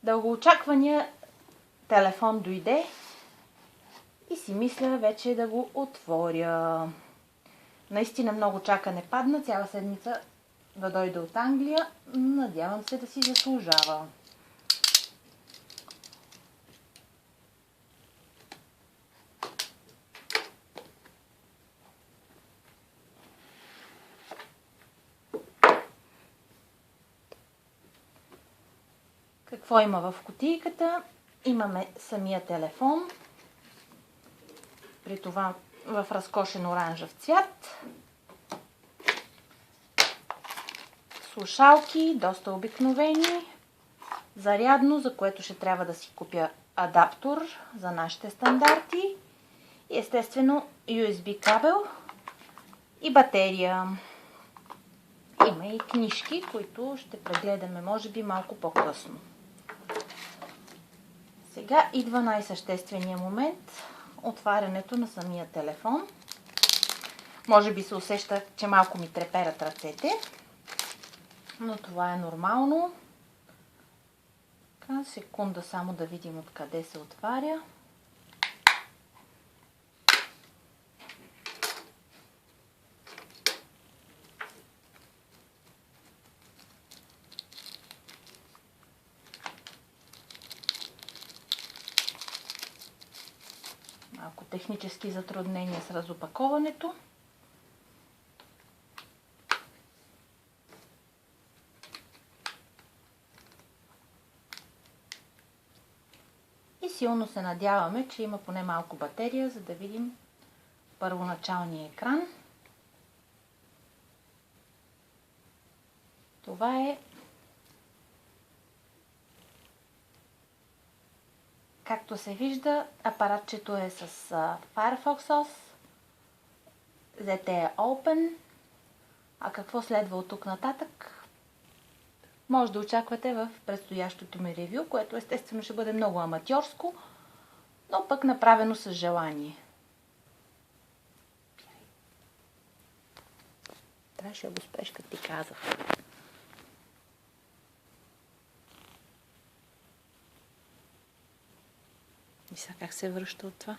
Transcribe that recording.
Дългоочаквания телефон дойде и си мисля вече да го отворя. Наистина много чакане падна, цяла седмица да дойде от Англия. Надявам се да си заслужава. Какво има в кутийката? Имаме самия телефон, при това в разкошен оранжев цвят. Слушалки, доста обикновени. Зарядно, за което ще трябва да си купя адаптор за нашите стандарти. И естествено USB кабел и батерия. Има и книжки, които ще прегледаме може би малко по-късно. Сега идва най-същественият момент – отварянето на самия телефон. Може би се усеща, че малко ми треперят ръцете, но това е нормално. Така, секунда само да видим откъде се отваря. Малко технически затруднения с разопаковането. И силно се надяваме, че има поне малко батерия, за да видим първоначалния екран. Това е, както се вижда, апаратчето е с Firefox OS, ZTE Open, а какво следва от тук нататък? Може да очаквате в предстоящото ми ревю, което естествено ще бъде много аматьорско, но пък направено с желание. Трябваше да го спреш, като ти казах. И сега как се връща от това?